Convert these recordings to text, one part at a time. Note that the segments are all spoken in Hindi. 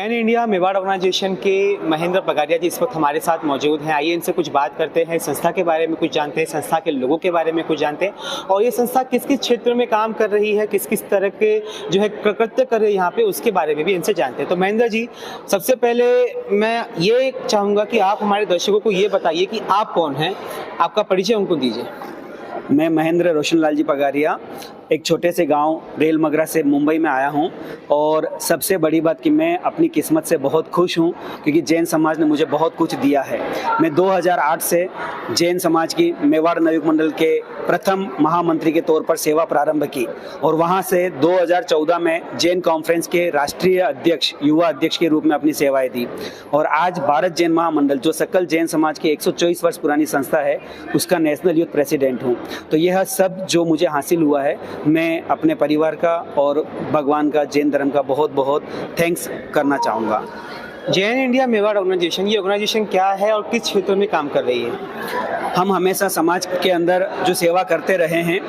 जैन इंडिया मेवाड़ ऑर्गेनाइजेशन के महेंद्र पगारिया जी इस वक्त हमारे साथ मौजूद हैं। आइए इनसे कुछ बात करते हैं, संस्था के बारे में कुछ जानते हैं, संस्था के लोगों के बारे में कुछ जानते हैं और ये संस्था किस किस क्षेत्र में काम कर रही है, किस किस तरह के जो है कृत्य कर रही है यहाँ पे, उसके बारे में भी इनसे जानते हैं। तो महेंद्र जी, सबसे पहले मैं ये चाहूँगा कि आप हमारे दर्शकों को ये बताइए कि आप कौन हैं, आपका परिचय उनको दीजिए। मैं महेंद्र रोशन लाल जी पगारिया एक छोटे से गांव रेल मगरा से मुंबई में आया हूं और सबसे बड़ी बात कि मैं अपनी किस्मत से बहुत खुश हूं क्योंकि जैन समाज ने मुझे बहुत कुछ दिया है। मैं 2008 से जैन समाज की मेवाड़ नवयुग मंडल के प्रथम महामंत्री के तौर पर सेवा प्रारंभ की और वहां से 2014 में जैन कॉन्फ्रेंस के राष्ट्रीय अध्यक्ष, युवा अध्यक्ष के रूप में अपनी सेवाएं दी और आज भारत जैन महामंडल, जो सकल जैन समाज की 124 वर्ष पुरानी संस्था है, उसका नेशनल यूथ प्रेसिडेंट हूँ। तो यह सब जो मुझे हासिल हुआ है, मैं अपने परिवार का और भगवान का, जैन धर्म का बहुत बहुत थैंक्स करना चाहूँगा। जैन इंडिया मेवाड़ ऑर्गेनाइजेशन, ये ऑर्गेनाइजेशन क्या है और किस क्षेत्र में काम कर रही है? हम हमेशा समाज के अंदर जो सेवा करते रहे हैं,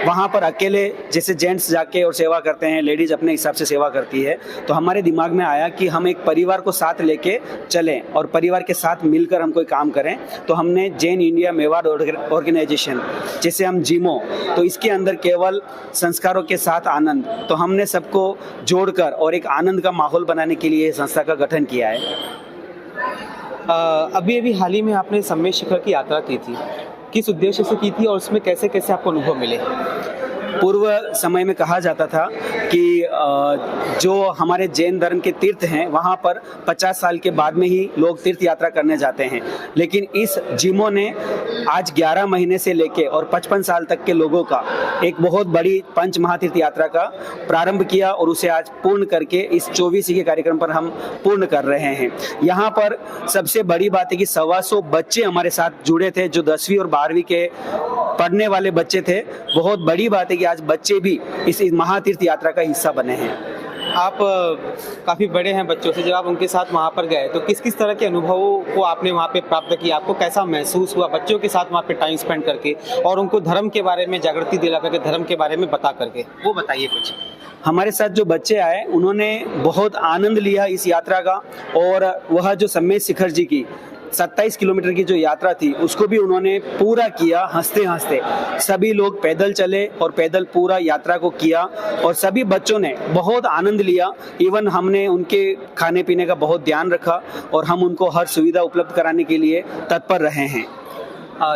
वहाँ पर अकेले जैसे जेंट्स जाके और सेवा करते हैं, लेडीज अपने हिसाब से सेवा करती है, तो हमारे दिमाग में आया कि हम एक परिवार को साथ लेके चलें और परिवार के साथ मिलकर हम कोई काम करें। तो हमने जैन इंडिया मेवाड़ ऑर्गेनाइजेशन, जैसे हम जीमो, तो इसके अंदर केवल संस्कारों के साथ आनंद, तो हमने सबको जोड़कर और एक आनंद का माहौल बनाने के लिए संस्था का गठन किया है। अभी हाल ही में आपने सम्मेद शिखर की यात्रा की थी, किस उद्देश्य से की थी और उसमें कैसे कैसे आपको अनुभव मिले? पूर्व समय में कहा जाता था कि जो हमारे जैन धर्म के तीर्थ हैं, वहाँ पर 50 साल के बाद में ही लोग तीर्थ यात्रा करने जाते हैं, लेकिन इस जीमो ने आज 11 महीने से लेके और 55 साल तक के लोगों का एक बहुत बड़ी पंच महातीर्थ यात्रा का प्रारंभ किया और उसे आज पूर्ण करके इस 24 के कार्यक्रम पर हम पूर्ण कर रहे हैं। यहाँ पर सबसे बड़ी बात है कि 125 बच्चे हमारे साथ जुड़े थे, जो 10वीं और 12वीं के पढ़ने वाले बच्चे थे। बहुत बड़ी बात है कि आज बच्चे भी इस महातीर्थ यात्रा का हिस्सा बने हैं। आप काफ़ी बड़े हैं बच्चों से, जब आप उनके साथ वहाँ पर गए तो किस किस तरह के अनुभवों को आपने वहाँ पे प्राप्त किया? आपको कैसा महसूस हुआ बच्चों के साथ वहाँ पे टाइम स्पेंड करके और उनको धर्म के बारे में जागृति दिला करके, धर्म के बारे में बता करके? वो बताइए कुछ। हमारे साथ जो बच्चे आए, उन्होंने बहुत आनंद लिया इस यात्रा का और वह जो सम्मेद शिखर जी की 27 किलोमीटर की जो यात्रा थी, उसको भी उन्होंने पूरा किया हंसते हंसते। सभी लोग पैदल चले और पैदल पूरा यात्रा को किया और सभी बच्चों ने बहुत आनंद लिया। इवन हमने उनके खाने पीने का बहुत ध्यान रखा और हम उनको हर सुविधा उपलब्ध कराने के लिए तत्पर रहे हैं।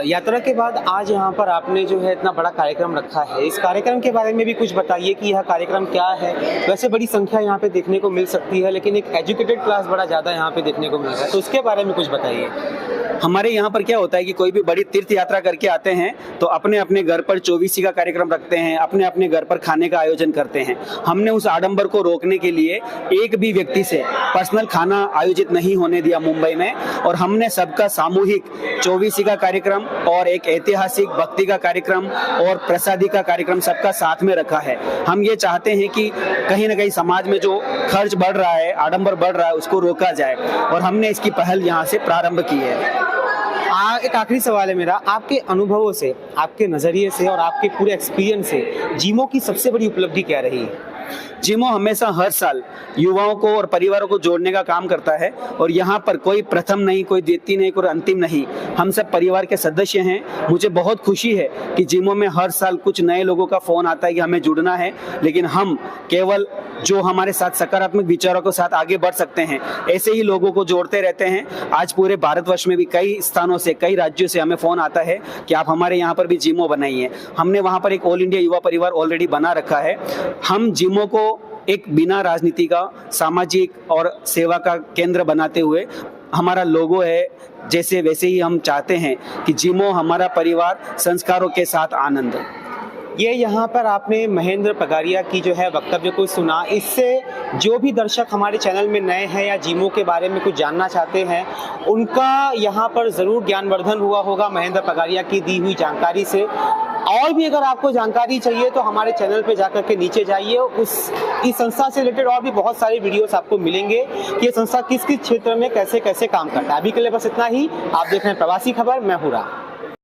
यात्रा के बाद आज यहाँ पर आपने जो है इतना बड़ा कार्यक्रम रखा है, इस कार्यक्रम के बारे में भी कुछ बताइए कि यह कार्यक्रम क्या है। वैसे बड़ी संख्या यहाँ पे देखने को मिल सकती है, लेकिन एक एजुकेटेड क्लास बड़ा ज़्यादा यहाँ पे देखने को मिल रहा है, तो उसके बारे में कुछ बताइए। हमारे यहाँ पर क्या होता है कि कोई भी बड़ी तीर्थ यात्रा करके आते हैं तो अपने अपने घर पर 24 का कार्यक्रम रखते हैं, अपने अपने घर पर खाने का आयोजन करते हैं। हमने उस आडंबर को रोकने के लिए एक भी व्यक्ति से पर्सनल खाना आयोजित नहीं होने दिया मुंबई में, और हमने सबका सामूहिक 24 का कार्यक्रम और एक ऐतिहासिक भक्ति का कार्यक्रम और प्रसादी का कार्यक्रम सबका साथ में रखा है। हम ये चाहते हैं कि कहीं ना कहीं समाज में जो खर्च बढ़ रहा है, आडंबर बढ़ रहा है, उसको रोका जाए और हमने इसकी पहल यहाँ से प्रारंभ की है। एक आखिरी सवाल है मेरा, आपके अनुभवों से, आपके नज़रिए से और आपके पूरे एक्सपीरियंस से जीमो की सबसे बड़ी उपलब्धि क्या रही है? जीमो हमेशा हर साल युवाओं को और परिवारों को जोड़ने का काम करता है और यहाँ पर कोई प्रथम नहीं, कोई द्वितीय नहीं, कोई अंतिम नहीं, हम सब परिवार के सदस्य हैं। मुझे बहुत खुशी है कि जीमो में हर साल कुछ नए लोगों का फोन आता है कि हमें जुड़ना है, लेकिन हम केवल जो हमारे साथ सकारात्मक विचारों के साथ आगे बढ़ सकते हैं, ऐसे ही लोगों को जोड़ते रहते हैं। आज पूरे भारतवर्ष में भी कई स्थानों से, कई राज्यों से हमें फोन आता है कि आप हमारे यहाँ पर भी जीमो बनाइए। हमने वहाँ पर एक ऑल इंडिया युवा परिवार ऑलरेडी बना रखा है। हम जीमो को एक बिना राजनीति का, सामाजिक और सेवा का केंद्र बनाते हुए, हमारा लोगो है जैसे वैसे ही हम चाहते हैं कि जीमो हमारा परिवार, संस्कारों के साथ आनंद। ये यहाँ पर आपने महेंद्र पगारिया की जो है वक्तव्य को सुना। इससे जो भी दर्शक हमारे चैनल में नए हैं या जीमो के बारे में कुछ जानना चाहते हैं, उनका यहाँ पर ज़रूर ज्ञानवर्धन हुआ होगा महेंद्र पगारिया की दी हुई जानकारी से। और भी अगर आपको जानकारी चाहिए तो हमारे चैनल पे जाकर के नीचे जाइए, इस संस्था से रिलेटेड और भी बहुत सारे वीडियोस आपको मिलेंगे कि ये संस्था किस किस क्षेत्र में कैसे कैसे काम करता है। अभी के लिए बस इतना ही। आप देख रहे हैं प्रवासी खबर, मैं हूँ राम।